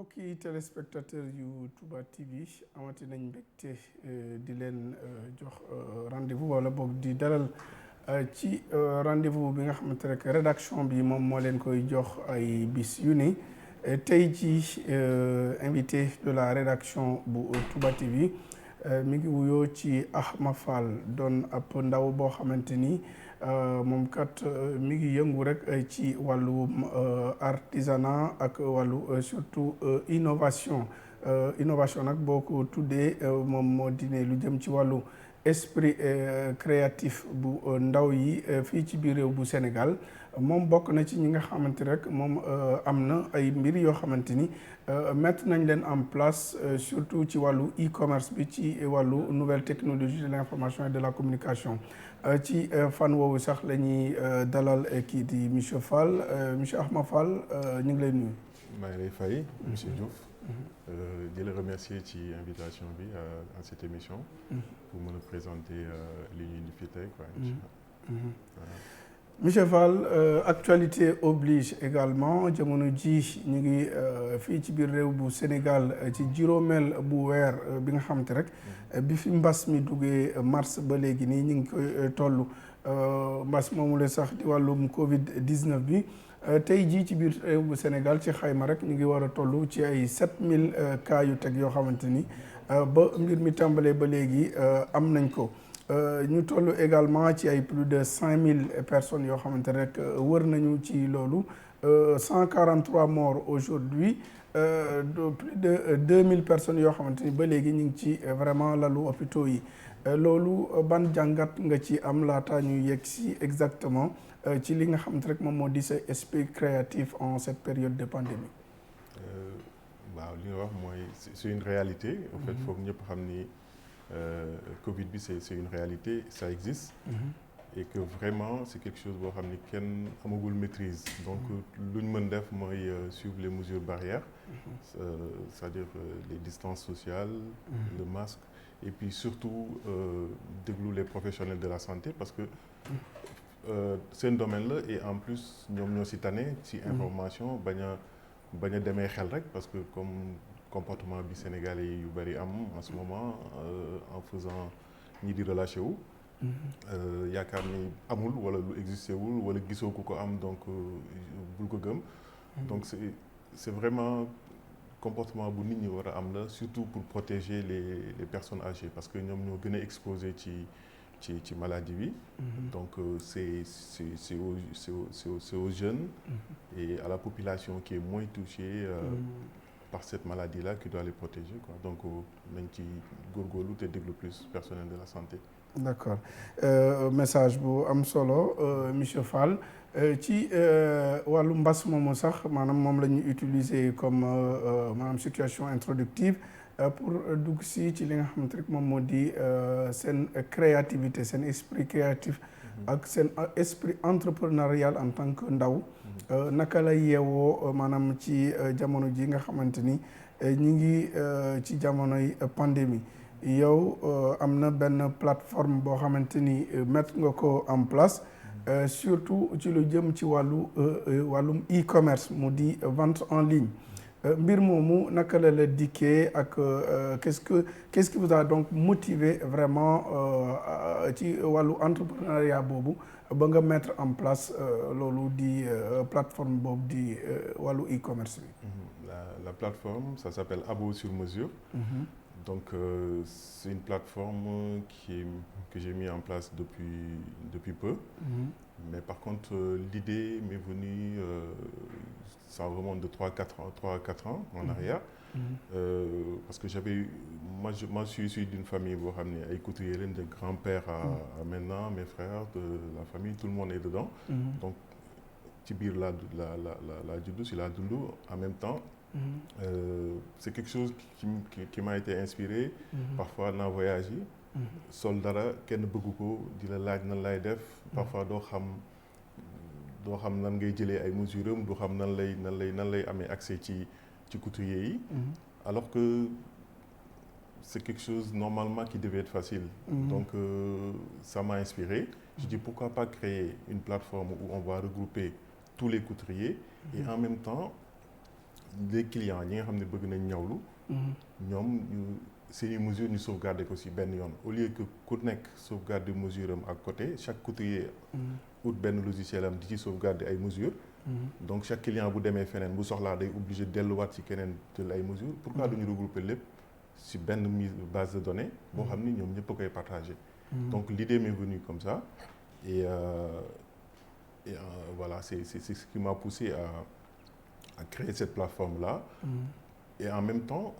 mbokki téléspectateur yu Touba TV amati nañ mbégte di leen jox rendez-vous wala boog di dalal ci rendez-vous bi nga xamante rek rédaction bi moom moo leen koy jox ay bis yu ni tey ci invité de la rédaction bu Touba TV mi ngi wuyoo ci Ahma Fall doon ab ndaw boo xamante ni moom kat mi ngi yëngu rek ci wàllu artisanat ak wàllu surtout innovation nag boo ko tuddee moom moo di ne lu jëm ci wàllu esprit créatif bu ndaw yi fii ci biir réew bu Sénégal moom bokk na ci ñi nga xamante rek moom am na ay mbir yoo xamante ni mettre nañ leen en place surtout ci wàllu e-commerce bi ci wàllu nouvelle technologie de l'information et de la communication ci fan woowu sax la ñuy dalal kii di monsieur Fall monsieur Ahma Fall ñu ngi lay nuyu. maa ngi lay fay monsieur Diouf. di la remercier ci invitation bi à cette émission. pour mën a présenter li ñu indi fii tey quoi. monsieur Fall actualité oblige également jamono ji ñu ngi fii ci biir réew bu Sénégal ci juróomeel bu weer bi nga xamante rek bi fi mbas mi duggee mars ba léegi nii ñu ngi koy toll mbas moomu la sax di wàllum Covid 19 bi tey jii ci biir réew bu Sénégal ci xayma rek ñu ngi war a toll ci ay 7000 cas yu teg yoo xamante ni ba mbir mi tàmbalee ba léegi am nañ ko. ñu toll également ci ay plus de 5000 personnes yoo xamante rek wër nañu ci loolu 143 morts aujourd'hui plus de 2000 personnes yoo xamante ni ba léegi ñu ngi ci vraiment lalu hôpitaux yi loolu ban jàngat nga ci am laata ñu yegg si exactement ci li nga xamante rek moom moo di sa esprit créatif en cette période de pandémie. waaw li nga wax mooy c'est une réalité. en fait foog ñëpp xam ni. Covid bi c'est une réalité, ça existe. Et que vraiment c'est quelque chose boo xam ni kenn amagul maîtrise. donc lu ñu mën def mooy suivre les mesures barrières. c'est-à-dire les distances sociales. le masque et puis surtout déglu les professionnels de la santé parce que seen domaine la et en plus ñoom ñoo si tane ci information bañ a demee xel rek parce que comme comportement bi sénégalais yu bari am en ce moment en faisant ñi di relâché wu yaakaar ni amul wala lu existé wul wala gisoo ku ko am donc bul ko gëm donc c'est vraiment comportement bu nit ñi war a am la surtout pour protéger les personnes âgées parce que ñoom ñoo gën a exposé ci maladie bi donc c'est aux jeunes et à la population qui est moins touchée par cette maladie-là qui doit les protéger quoi donc nañ ci góorgóorlu te déglu plus personnel de la santé. D'accord message bu am solo monsieur Fall ci wàllu mbas moomu sax maanaam moom la ñuy utiliser comme maanaam situation introductive pour dugg ci li nga xamante rek moom moo di seen créativité seen esprit créatif ak seen esprit entrepreneurial en tant que ndaw naka la yeewoo maanaam ci jamono ji nga xamante ni ñi ngi ci jamonoy pandémie yow am na benn plateforme boo xamante ni mettre nga ko en place surtout ci lu jëm ci wàllum e-commerce mu di vente en ligne mbir moomu naka la dikkee ak qu'est-ce qui vous a donc motivé vraiment ci wàllu entrepreneuriat boobu ba nga mettre en place loolu di plateforme boobu di wàllu e-commerce bi. La plateforme ça s'appelle Abo sur mesure. Donc c'est une plateforme que j'ai mis en place depuis peu. Mais par contre l'idée m'est venue ça remonte de 3-4 ans en arrière. Parce que moi je suis issu d'une famille boo xam ne ay couturiers lañ de grand-père à maintenant mes frères de la famille tout le monde est dedans. Donc ci biir la juddu si la dund en même temps. C'est quelque chose qui m'a été inspiré. Parfois naa voyage yi. sol dara kenn bëgg ko di la laaj nan lay def. parfois doo xam nan ngay jëlee ay mesures am doo xam nan lay amee accès ci couturier yi. alors que c'est quelque chose normalement qui devait être facile. Donc ça m'a inspiré. Je dis pourquoi pas créer une plateforme où on va regrouper tous les couturiers et en même temps les clients ñi nga xam ne bëgg nañ ñawlu ñoom seeni mesure ñu sauvegarder ko ci benn yoon au lieu que ku nekk sauvegarder mesure am à côté chaque couturier ut benn logiciel am di ci sauvegarder ay mesures donc chaque client bu demee feneen bu soxlaa day obligé delluwaat ci keneen jël ay mesures pourquoi duñu regrouper lépp ci benn base de données boo xam ni ñoom ñëpp a koy partager donc l'idée m'est venue comme ça et voilà c'est ce qui m'a poussé à créer cette plateforme-là et en même temps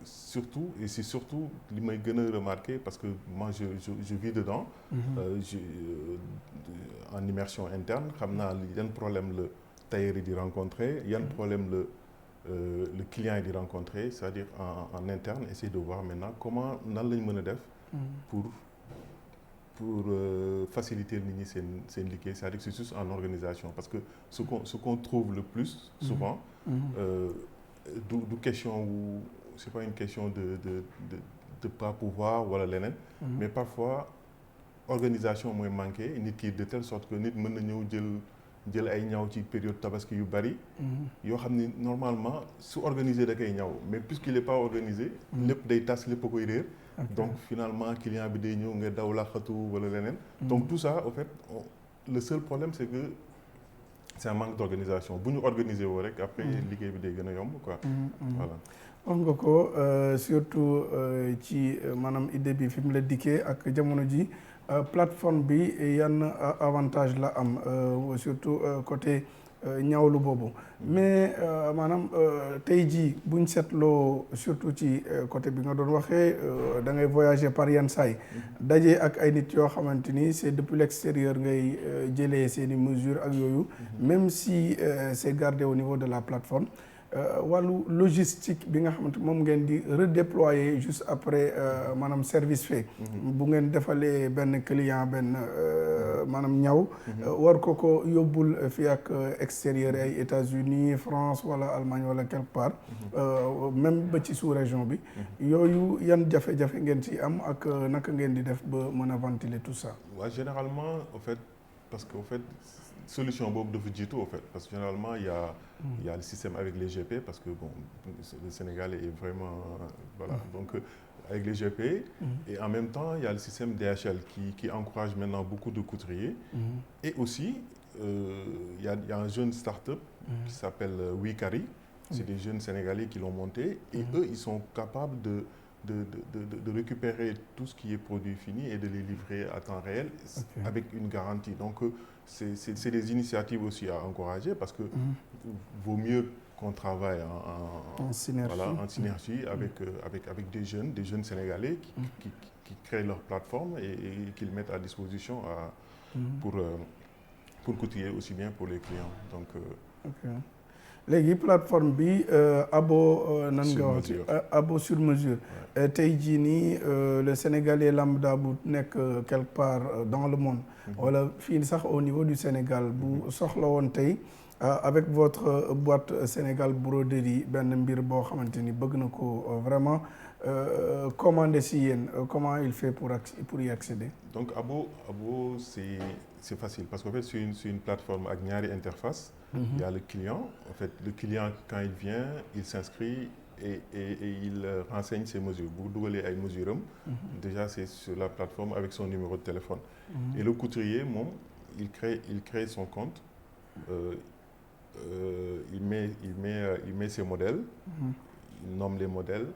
surtout et c'est surtout li may gën a remarquer parce que moi je vis dedans en immersion interne xam naa yan problème le tailleur yi di rencontrer yan problème le client yi di rencontrer c'est-à-dire en interne essayer de voir maintenant comment nan lañ mën a def pour faciliter nit ñi seen liggéey c'est-à-dire que c'est juste en organisation parce que ce qu'on trouve le plus souvent du question wu c'est pas une question de pas pouvoir wala leneen mais parfois organisation mooy manqué nit ki de telle sorte que nit mën na ñëw jël ay ñaw ci période tabaski yu bari yoo xam ni normalement su organisé da koy ñaw mais puisqu'il est pas organisé lépp day tas lépp a koy réer donc finalement client bi day ñëw nga daw laxatu wala leneen donc tout ça au fait le seul problème c'est que c'est un manque d'organisation bu ñu organiser woo rek après liggéey bi day gën a yomb quoi voilà wax nga ko surtout ci maanaam idée bi fi mu la dikkee ak jamono ji plateforme bi yan avantage la am surtout côté ñaawlu boobu mais maanaam tey jii buñ seetloo surtout ci côté bi nga doon waxee da ngay voyager par yenn saay daje ak ay nit yoo xamante ni c'est depuis l'extérieur ngay jëlee seeni mesures ak yooyu même si c'est gardé au niveau de la plateforme wàllu logistique bi nga xamante moom ngeen di redéployer juste après maanaam service fait bu ngeen defalee benn client benn maanaam ñaw war ko yóbbul fii ak extérieur ay États-Unis France wala Allemagne wala quelque part même ba ci sous-région bi yooyu yan jafe-jafe ngeen ci am ak naka ngeen di def ba mën a ventiler tout ça waaw généralement au fait parce que au fait solution boobu dafa jiitu au fait parce que généralement il y a le système avec les GP parce que bon le Sénégal est vraiment voilà donc avec les GP et en même temps il y a le système DHL qui encourage maintenant beaucoup de couturiers et aussi il y a un jeune start-up qui s'appelle Wikari c'est des jeunes Sénégalais qui l'ont monté et eux ils sont capables de récupérer tout ce qui est produit fini et de les livrer à temps réel avec une garantie donc c'est des initiatives aussi à encourager parce que vaut mieux qu'on travaille en synergie, voilà, en synergie avec des jeunes Sénégalais qui créent leur plateforme et qui le mettent à disposition pour couturier aussi bien pour les clients donc léegi plateforme bi abo nan nga wax abo sur mesure tey jii nii le Sénégalais lambda bu nekk quelque part dans le monde wala fii sax au niveau du Sénégal bu soxla woon tey avec votre boîte Sénégal broderie benn mbir boo xamante ni bëgg na ko vraiment commander si yéen comment il fait pour y accéder donc abo c'est facile parce qu'en fait c'est une plateforme avec ñaari interface il y a le client en fait le client quand il vient il s'inscrit et il renseigne ses mesures bu dugalee ay mesures am déjà c'est sur la plateforme avec son numéro de téléphone et le couturier moom il crée son compte il met ses modèles il nomme les modèles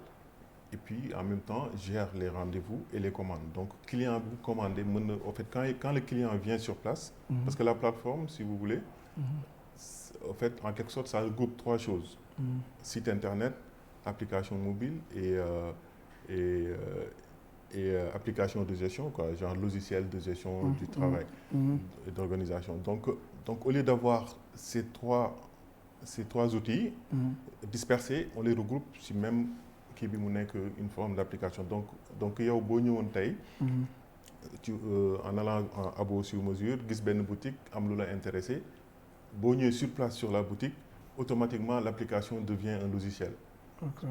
et puis en même temps gère les rendez-vous et les commandes donc client bu commandé mën na en fait quand le client vient sur place parce que la plateforme si vous voulez en fait en quelque sorte ça regroupe trois choses site internet application mobile et application de gestion quoi genre logiciel de gestion du travail et d'organisation donc au lieu d'avoir ces trois outils dispersés on les regroupe ci même kii bi mu nekk une forme d'application donc yow boo ñëwoon tey en allant en abo sur mesure gis benn boutique am lu la intéressé boo ñëwee sur place sur la boutique automatiquement l'application devient un logiciel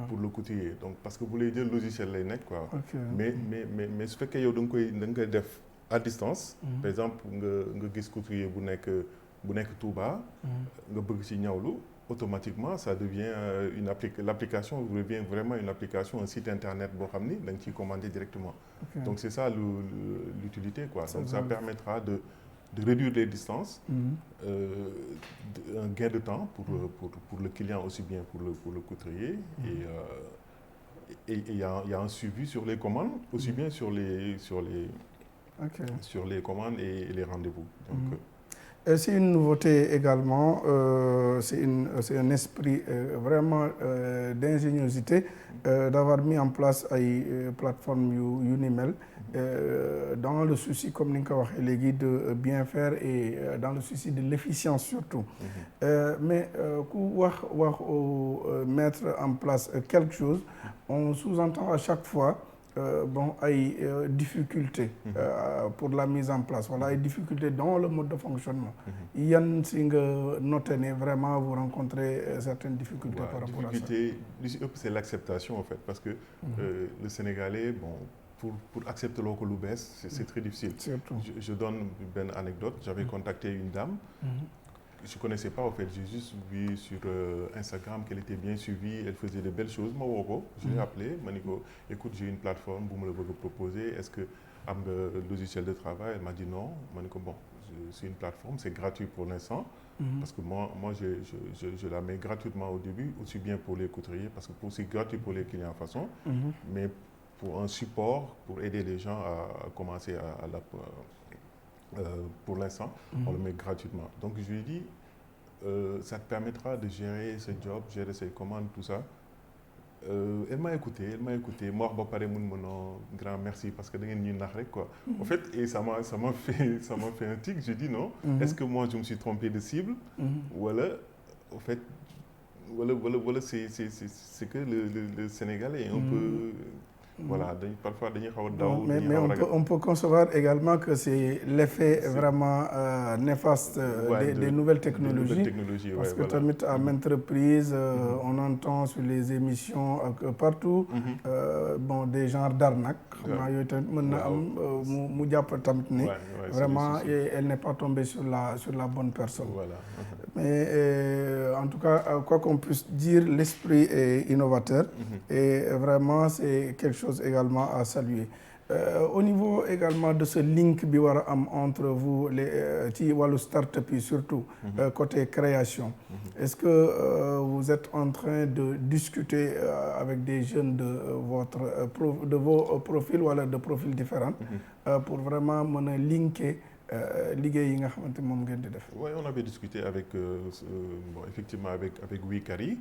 pour le couturier donc parce que bu lay jël logiciel lay nekk quoi mais su fekkee yow da nga koy def à distance par exemple nga gis couturier bu nekk Touba nga bëgg ci ñawlu automatiquement ça devient l'application devient vraiment une application, un site internet boo xam ni da nga ciy commander directement. Ok. Donc c'est ça l'utilité quoi. Ça Donc ça va. permettra de réduire les distances, Mhm. un gain de temps pour le client aussi bien pour le couturier. Et il y a un suivi sur les commandes, aussi bien sur les commandes et les rendez-vous. Donc, c'est une nouveauté également, c'est un esprit vraiment d'ingéniosité d'avoir mis en place ay plateforme yu ni mel dans le souci comme ni nga ko waxee léegi de bien faire et dans le souci de l'efficience surtout. Mais ku wax mettre en place quelque chose, on sous-entend à chaque fois ay difficultés pour la mise en place, wala ay difficultés dans le mode de fonctionnement. Yan si nga noté ne vraiment vous rencontrez certaines difficultés par rapport à ça. Li ci ëpp c'est l'acceptation en fait, parce que le Sénégalais, pour accepter loo ko lu bees, c'est très difficile. Surtout. Je donne une anecdote. J'avais contacté une dame. Je ne connaissais pas en fait, j'ai juste vu sur Instagram qu'elle était bien suivie, elle faisait de belles choses. Ma woo ko, je l'ai appelé, ma ni ko écoute, j'ai une plateforme bu ma la bëgg a proposer, est-ce que am nga logiciel de travail? Elle m'a dit non. Ma ni ko bon, c'est une plateforme, c'est gratuit pour l'instant. Parce que moi je la mets gratuitement au début, aussi bien pour les couturiers, parce que c'est gratuit pour les clients en façon, mais pour un support, pour aider les gens à commencer pour l'instant, on le met gratuitement. Donc je lui ai dit, ça te permettra de gérer ce job, gérer ses commandes, tout ça. Elle m'a écouté. Moi, ba pare mun ma non, grand merci parce que da ngeen ñuy nax rek quoi. En fait, et ça m'a fait un tic. J'ai dit non. Est-ce que moi je me suis trompé de cible? Voilà, en fait, voilà, c'est que le Sénégalais est un peu. Voilà, parfois dañuy xaw a daw. Mais on peut concevoir également que c'est l'effet vraiment néfaste des nouvelles technologies. Parce que tamit à maintes reprises, on entend sur les émissions partout des genres d'arnaques. Xam naa yooyu tamit mën na am mu jàpp tamit ni vraiment elle n'est pas tombée sur la bonne personne. Voilà. Mais en tout cas, quoi qu'on puisse dire, l'esprit est innovateur et vraiment c'est quelque chose également à saluer. Au niveau également de ce link bi war a am entre vous ci wàllu start-up yi surtout côté création, est-ce que vous êtes en train de discuter avec des jeunes de vos profils wala de profils différents pour vraiment mën a linker liggéey yi nga xamante moom ngeen di def? Oui, on avait discuté avec effectivement avec Wikari.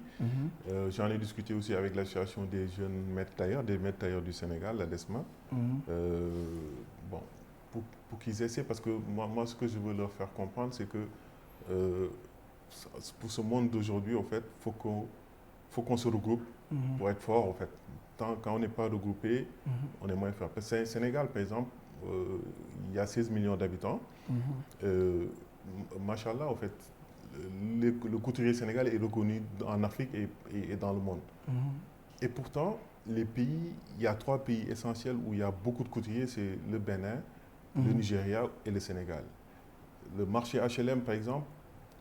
J'en ai discuté aussi avec l'association des jeunes maîtres tailleurs du Sénégal, la DESMA. Pour qu'ils essaient, parce que moi ce que je veux leur faire comprendre, c'est que pour ce monde d'aujourd'hui, en fait, faut qu'on se regroupe pour être fort, en fait. Quand on n'est pas regroupé, on est moins fort. Parce que Sénégal, par exemple, il y a 16 millions d'habitants. Machallah, en fait, le couturier sénégalais est reconnu en Afrique et dans le monde. Et pourtant, il y a 3 pays essentiels où il y a beaucoup de couturiers, c'est le Bénin, le Nigeria et le Sénégal. Le marché HLM, par exemple,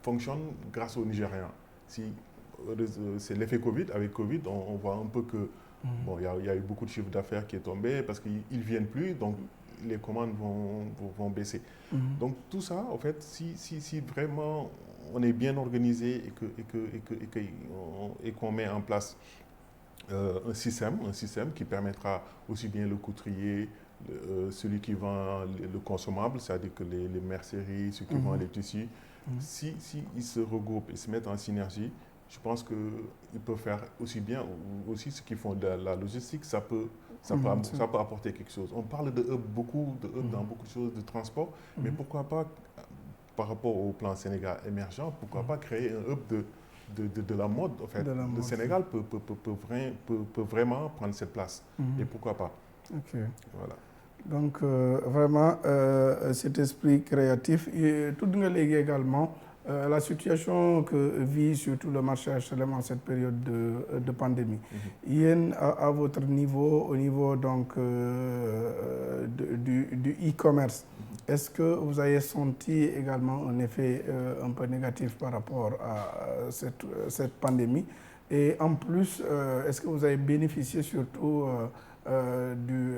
fonctionne grâce aux Nigérians. C'est l'effet Covid. Avec Covid, on voit un peu que il y a eu beaucoup de chiffre d'affaires qui est tombé parce qu'ils ne viennent plus, donc les commandes vont baisser. Donc tout ça, en fait, si vraiment on est bien organisé et qu'on met en place un système qui permettra aussi bien le couturier, celui qui vend le consommable, c'est-à-dire que les merceries, ceux qui vendent les tissus, si ils se regroupent et se mettent en synergie, je pense qu'ils peuvent faire aussi bien, aussi ceux qui font de la logistique, ça peut apporter quelque chose. On parle de hub, dans beaucoup de choses, de transport, mais pourquoi pas, par rapport au plan Sénégal émergent, pourquoi pas créer un hub de la mode, en fait. Le Sénégal peut vraiment prendre cette place. Et pourquoi pas. Ok. Voilà. Donc vraiment cet esprit créatif, tudd nga léegi également la situation que vit surtout le marché HLM en cette période de pandémie. Yéen, à votre niveau, au niveau donc du e-commerce, est-ce que vous avez senti également un effet un peu négatif par rapport à cette pandémie? Et en plus, est-ce que vous avez bénéficié surtout du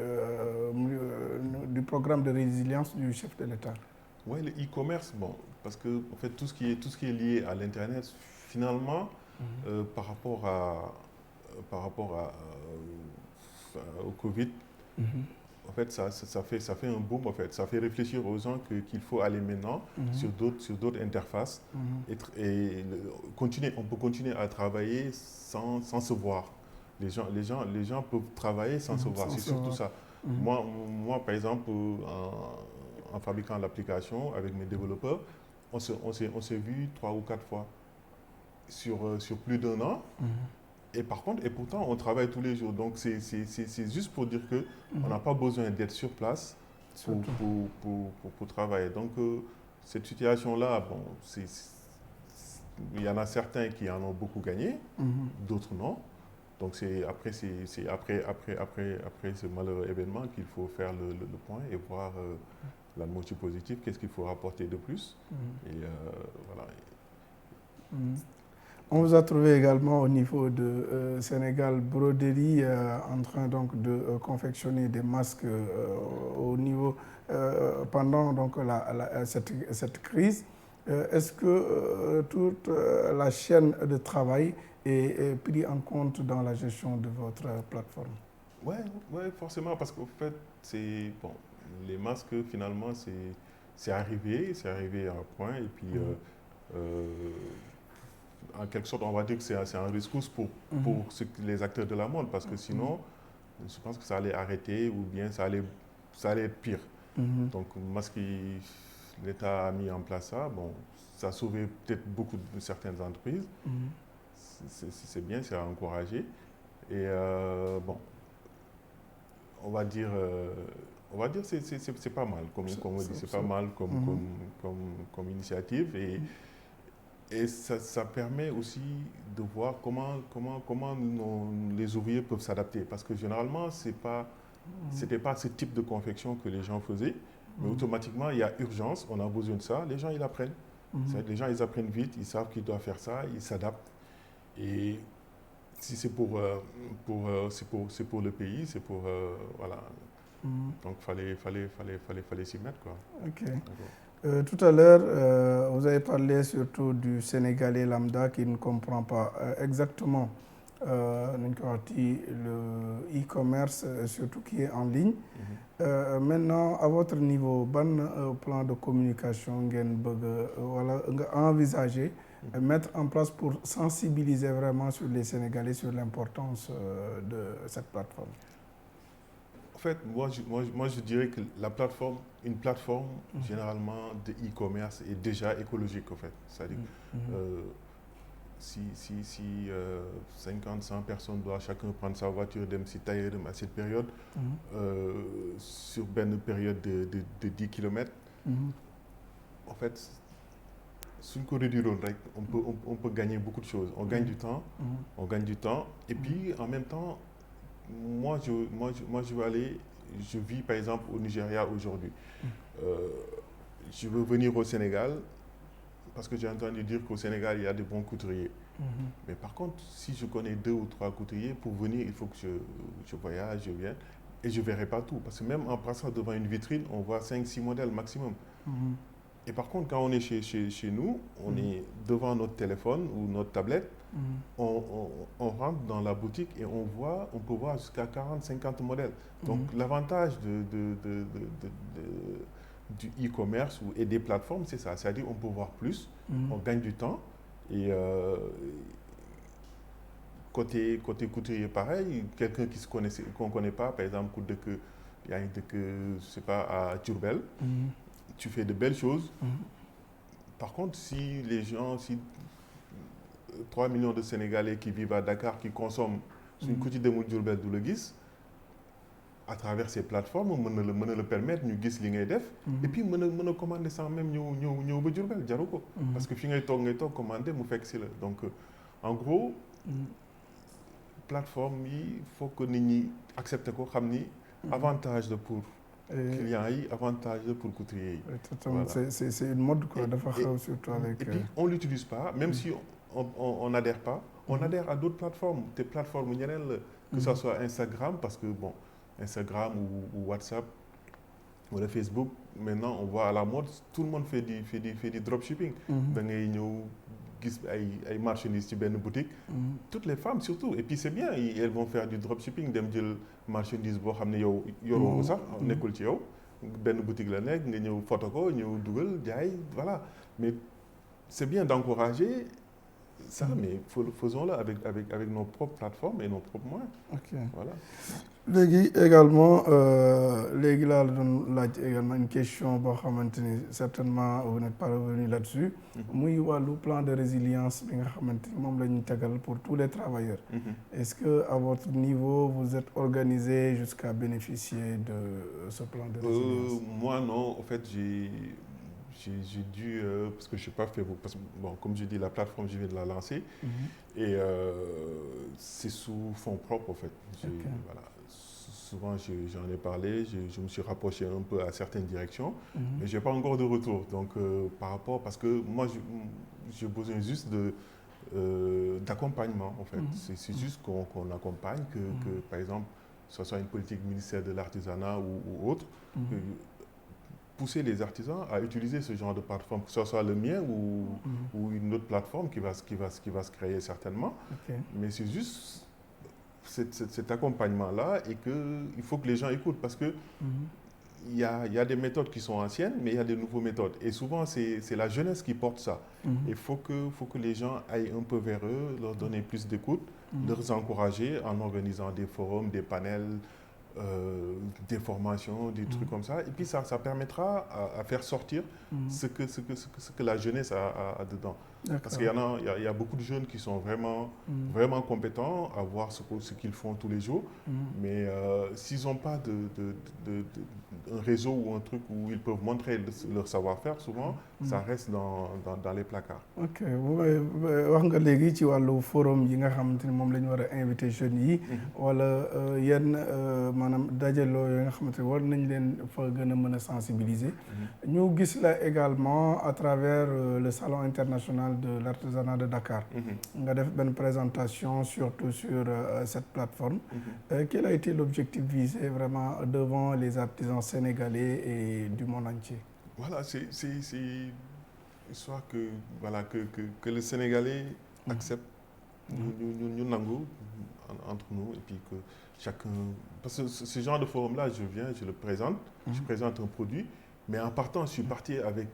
programme de résilience du chef de l'État? Oui, le e-commerce, bon, parce que en fait, tout ce qui est lié à l'Internet, finalement, par rapport au Covid, en fait, ça fait un boom, en fait. Ça fait réfléchir aux gens qu'il faut aller maintenant sur d'autres interfaces on peut continuer à travailler sans se voir. Les gens peuvent travailler sans se voir, c'est surtout ça. Moi, par exemple, en fabriquant l'application avec mes développeurs, on s'est vu 3 ou 4 fois sur plus d'1 an. Et pourtant, on travaille tous les jours. Donc, c'est juste pour dire qu'on n'a pas besoin d'être sur place pour travailler. Donc, cette situation-là, bon, il y en a certains qui en ont beaucoup gagné, d'autres non. Donc, c'est après ce malheureux événement qu'il faut faire le point et voir la moitié positive, qu'est-ce qu'il faut rapporter de plus. Et voilà. On vous a trouvé également au niveau de Sénégal Broderie en train donc de confectionner des masques au niveau pendant donc cette crise. Est-ce que toute la chaîne de travail est prise en compte dans la gestion de votre plateforme? Ouais, forcément, parce qu'au fait, les masques finalement c'est arrivé à un point et puis en quelque sorte, on va dire que c'est un rescousse pour les acteurs de la mode, parce que sinon, je pense que ça allait arrêter ou bien ça allait être pire. Donc, l'État a mis en place ça. Bon, ça a sauvé peut-être beaucoup de certaines entreprises. C'est bien, c'est à encourager. Et bon, on va dire c'est pas mal, comme on dit, c'est pas mal comme initiative. Et ça permet aussi de voir comment les ouvriers peuvent s'adapter. Parce que généralement, c'était pas ce type de confection que les gens faisaient. Mais automatiquement, il y a urgence, on a besoin de ça, les gens, ils apprennent. Les gens, ils apprennent vite, ils savent qu'ils doivent faire ça, ils s'adaptent. Et si c'est pour le pays, c'est pour... voilà. Donc, il fallait s'y mettre, quoi. Ok. Tout à l'heure, vous avez parlé surtout du Sénégalais lambda qui ne comprend pas exactement le e-commerce, surtout qui est en ligne. Maintenant, à votre niveau, quel plan de communication vous envisagez mettre en place pour sensibiliser vraiment sur les Sénégalais sur l'importance de cette plateforme? En fait, moi, je dirais que une plateforme généralement de e-commerce est déjà écologique, en fait. C'est-à-dire, si 50, 100 personnes doivent chacun prendre sa voiture, dem si tailleur à cette période, sur une période de 10 km, en fait, si on peut gagner beaucoup de choses. On gagne du temps, et puis en même temps, moi, je vis par exemple au Nigeria aujourd'hui. Je veux venir au Sénégal parce que j'ai entendu dire qu'au Sénégal, il y a de bons couturiers. Mais par contre, si je connais 2 ou 3 couturiers, pour venir, il faut que je voyage, je vienne. Et je ne verrai pas tout. Parce que même en passant devant une vitrine, on voit 5-6 modèles maximum. Et par contre, quand on est chez nous, on est devant notre téléphone ou notre tablette, on rentre dans la boutique et on peut voir jusqu'à 40-50 modèles. Donc l'avantage du e-commerce et des plateformes, c'est ça. C'est-à-dire qu'on peut voir plus, on gagne du temps. Et côté couturier, pareil, quelqu'un qu'on ne connaît pas, par exemple, il y a je sais pas, à Diourbel, tu fais de belles choses. Par contre, si 3 millions de Sénégalais qui vivent à Dakar, qui consomment une couture de Diourbel d'Oulegis, à travers ces plateformes mën na la permettre ñu gis li ngay def. et puis mën a commander sans même ñëw ba Diourbel jaru ko. parce que fi ngay toog commander mu fekk si la donc en gros. plateforme yi faut que nit ñi accepter ko xam ni. avantage la pour. clients yi avantage la pour couturiers yi. Voilà. C'est une mode quoi dafa xew surtout avec. Et puis on l'utilise pas même si on n'adhère pas. On adhère à d'autres plateformes te plateformes ñeneen la. que ça soit Instagram parce que bon Instagram ou WhatsApp wala Facebook maintenant on voit à la mode tout le monde fait du dropshipping. da ngay ñëw gis ay marchandises ci benn boutique. toutes les femmes surtout et puis c'est bien elles vont faire du dropshipping dem jël marchandise boo xam ne yow yoroo ko sax nekkul ci yow benn boutique la nekk nga ñëw photo ko ñëw dugal jaay voilà mais c'est bien d'encourager ça mais faisons-le avec nos propres plateformes et nos propres moyens. Ok voilà. léegi également léegi laa la doon laaj également une question boo xamante ni certainement vous n'êtes pas revenu là-dessus. muy wàllu plan de résilience bi nga xamante ni moom la ñu tegal pour tous les travailleurs. Est-ce que à votre niveau vous êtes organisé jusqu'à bénéficier de ce plan de résilience? Moi non en fait j'ai dû parce que je n'ai pas fait parce que bon comme je dis la plateforme je viens de la lancer. Et c'est sous fonds propres en fait. Voilà. Souvent j'en ai parlé, je me suis rapproché un peu à certaines directions, mais je n'ai pas encore de retour. Donc par rapport, parce que moi j'ai besoin juste d'accompagnement en fait. C'est juste qu'on accompagne, que par exemple, que ce soit une politique ministère de l'artisanat ou autre, pousser les artisans à utiliser ce genre de plateforme, que ce soit le mien ou une autre plateforme qui va se créer certainement. Mais c'est juste cet accompagnement-là et il faut que les gens écoutent parce que il y a des méthodes qui sont anciennes, mais il y a des nouvelles méthodes. Et souvent, c'est la jeunesse qui porte ça. Il faut que les gens aillent un peu vers eux, leur donner plus d'écoute, leur encourager en organisant des forums, des panels, des formations, des trucs comme ça. Et puis ça permettra à faire sortir ce que la jeunesse a dedans. Parce qu'il y a beaucoup de jeunes qui sont vraiment compétents à voir ce qu'ils font tous les jours. Mais s'ils n'ont pas un réseau ou un truc où ils peuvent montrer leur savoir-faire, souvent, ça reste dans les placards. Ok wax nga léegi ci wàllu forum yi nga xamante ni moom la ñu war a invité jeunes yi. wala yenn maanaam dajaloo yi nga xamante ni war nañ leen fa gën a mën a sensibiliser. ñu gis la également à travers le salon international de l'artisanat de Dakar. nga def benn présentation surtout sur cette plateforme. Quel a été l'objectif visé vraiment devant les artisans sénégalais et du monde entier? Voilà, c'est histoire que le Sénégalais accepte ñu nangu entre nous et puis que chacun parce que ce genre de forum là je le présente. Je présente un produit mais en partant je suis parti avec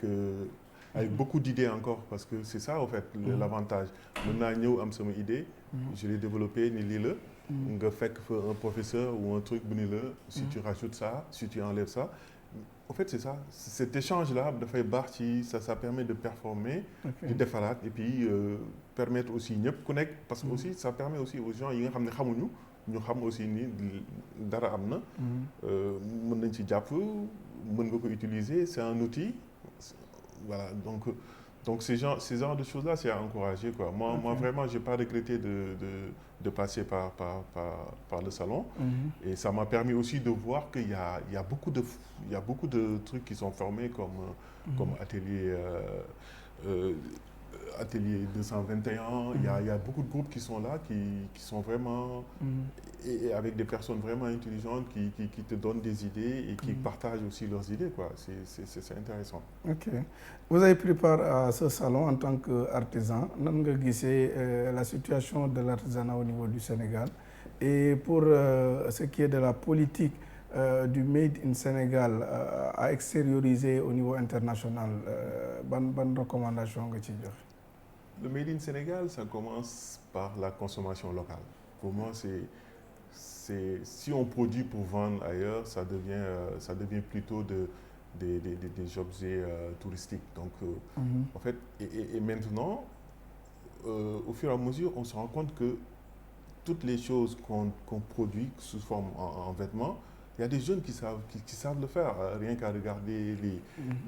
beaucoup d'idées encore parce que c'est ça en fait l'avantage. Mën naa ñëw am sama idée. Je l'ai développé ni lii la. nga fekk fa un professeur ou un truc bu ni la. Si tu rajoutes ça, si tu enlèves ça. En fait, c'est ça. Cet échange-là, dafay baax ci ça permet de performer, di defaraat et puis permettre aussi ñëpp ku nekk parce que aussi ça permet aussi aux gens yi nga xam ne xamuñu ñu xam aussi ni dara am na. mën nañ ci jàpp mën nga ko utiliser c'est un outil voilà donc ces genres de choses-là c'est à encourager quoi. Moi vraiment j'ai pas regretté de passer par le salon. Et ça m'a permis aussi de voir qu'il y a beaucoup de trucs qui sont formés comme atelier 221. Il y a beaucoup de groupes qui sont là qui sont vraiment et avec des personnes vraiment intelligentes qui te donnent des idées et qui partagent aussi leurs idées quoi. C'est intéressant. Ok. Vous avez pris part à ce salon en tant qu'artisan. Nan nga gisee la situation de l'artisanat au niveau du Sénégal et pour ce qui est de la politique du Made in Sénégal à extérioriser au niveau international ban recommandation nga ci joxe? Le Made in Sénégal, ça commence par la consommation locale. Pour moi, si on produit pour vendre ailleurs, ça devient plutôt des objets touristiques. Donc, en fait, et maintenant, au fur et à mesure, on se rend compte que toutes les choses qu'on produit sous forme en vêtements, il y a des jeunes qui savent le faire, rien qu'à regarder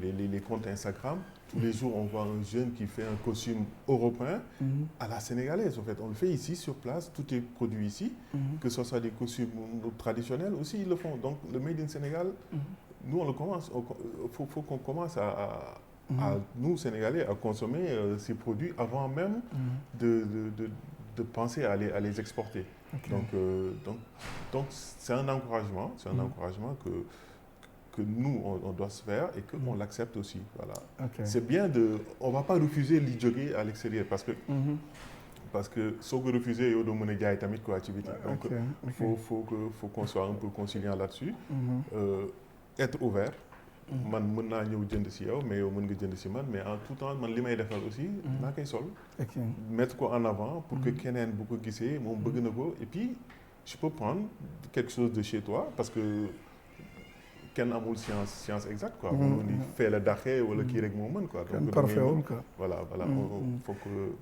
les comptes Instagram. Tous les jours, on voit un jeune qui fait un costume européen à la sénégalaise. En fait, on le fait ici, sur place, tout est produit ici. Que ce soit des costumes traditionnels aussi, ils le font. Donc, le Made in Sénégal, nous, on le commence. Il faut qu'on commence à nous, Sénégalais, à consommer ces produits avant même de penser à les exporter. Okay. Donc c'est un encouragement. C'est un encouragement que nous, on doit se faire et qu'on l'accepte aussi. Voilà. Okay. C'est bien on ne va pas refuser les jogging à l'extérieur parce que si on refuser, il y a des tamit quoi activité. Donc faut qu'on soit un peu conciliant là-dessus. Être ouvert. Man mën naa ñëw jënd si yow mais yow mën nga jënd si man mais en tout temps man li may defal aussi naa koy sol mettre ko en avant pour que keneen bu ko gisee moom bëgg na ko et puis je peux prendre quelque chose de chez toi parce que kenn amul science exacte quoi mu ni fee la daxee wala kii rek moo mën quoi donc parfait quoi voilà faut que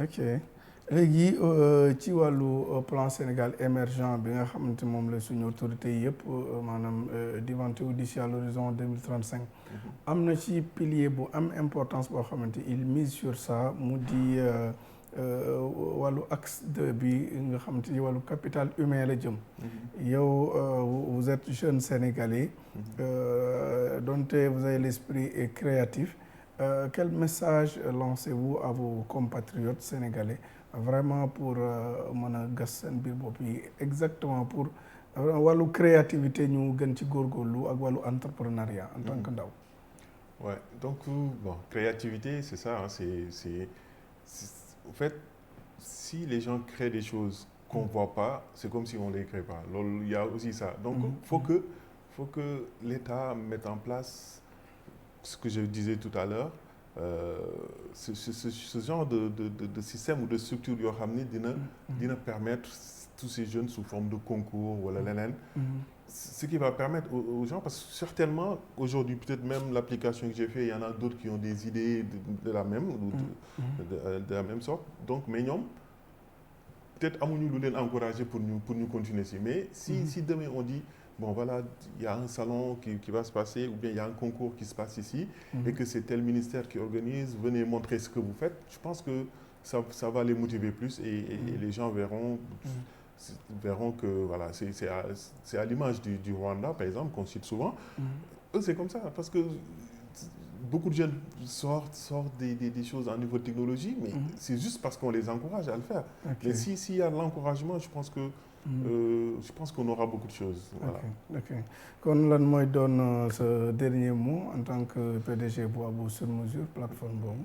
ok léegi ci wàllu plan Sénégal émergent bi nga xamante moom la suñu autorités yi yëpp maanaam di vanté d'ici à l'horizon 2035 am na ci pilier bu am importance boo xamante il mise sur ça mu di wàllu axe 2 bi nga xamante ni wàllu capital humain la jëm yow vous êtes jeune sénégalais donte vous avez l'esprit créatif quel message lancez-vous à vos compatriotes sénégalais vraiment pour mën a gas seen biir bopp yi exactement pour wàllu créativité ñu gën ci góorgóorlu ak wàllu entrepreneuriat en tant que ndaw. Ouais, donc bon, créativité, c'est ça, en fait, si les gens créent des choses qu'on voit pas, c'est comme si on les crée pas. Il y a aussi ça. Donc faut que l'État mette en place ce que je disais tout à l'heure. Ce genre de système ou de structure yoo xam ni dina permettre tous ces jeunes sous forme de concours wala leneen ce qui va permettre aux gens parce que certainement aujourd'hui peut-être même l'application que j'ai fait il y en a d'autres qui ont des idées de la même de la même sorte donc mais ñoom peut-être amuñu lu leen encourager pour ñu continuer si mais si demain on dit bon voilà, il y a un salon qui va se passer ou bien il y a un concours qui se passe ici et que c'est tel ministère qui organise, venez montrer ce que vous faites. Je pense que ça va les motiver plus et les gens verront que voilà, c'est à l'image du Rwanda par exemple qu'on cite souvent. Eux c'est comme ça parce que beaucoup de jeunes sortent des choses en niveau de technologie mais c'est juste parce qu'on les encourage à le faire. Okay. Mais s'il y a l'encouragement, je pense qu'on aura beaucoup de choses. Voilà. Ok. Kon lan mooy doon ce dernier mot en tant que PDG bu Abo Sur Mesure plateforme boobu.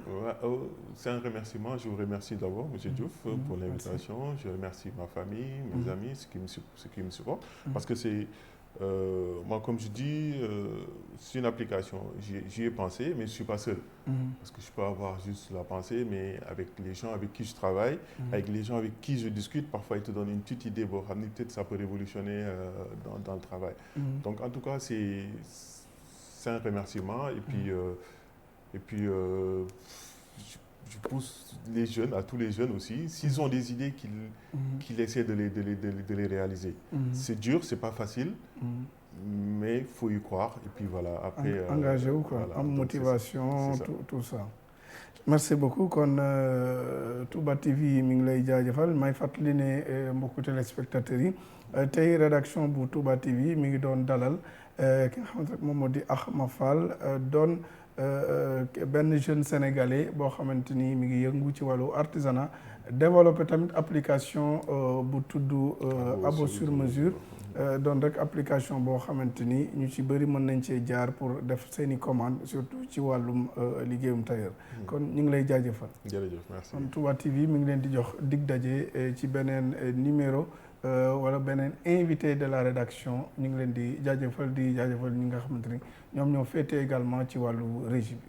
C'est un remerciement. Je vous remercie d'abord, M. Diouf, pour l'invitation. Merci. Je remercie ma famille, mes amis, ceux qui me supportent. Parce que c'est moi, comme je dis, c'est une application. J'y ai pensé, mais je ne suis pas seul. Parce que je peux avoir juste la pensée, mais avec les gens avec qui je travaille, avec les gens avec qui je discute, parfois ils te donnent une petite idée. Bon, peut-être ça peut révolutionner dans le travail. Donc, en tout cas, c'est un remerciement. Et puis je pousse les jeunes, à tous les jeunes aussi, s'ils ont des idées, qu'ils essaient de les réaliser. C'est dur, c'est pas facile, mais il faut y croire. Et puis voilà, après... Engagez-vous, quoi. Voilà, motivation, tout ça. Merci beaucoup. Kon Touba TV mi ngi lay jaajëfal may fàttali ne mbokku téléspectateurs yi tey rédaction bu Touba TV mi ngi doon dalal ki nga xamante ne moom moo di Axma Fall doon benn jeune sénégalais boo xamante ni mi ngi yëngu ci wàllu artisanat développé tamit application bu tudd Abo Sur Mesure doon rek application boo xamante ni ñu ci bëri mën nañ cee jaar pour def seeni commande surtout ci wàllum liggéeyum tailleur kon ñu ngi lay jaajëfal. Jërëjëf, merci. kon Touba TV mi ngi leen di jox dig daje ci beneen numéro wala beneen invité de la rédaction ñu ngi leen di jaajëfal ñi nga xamante ni ñoom ñoo féete également ci wàllu régie bi.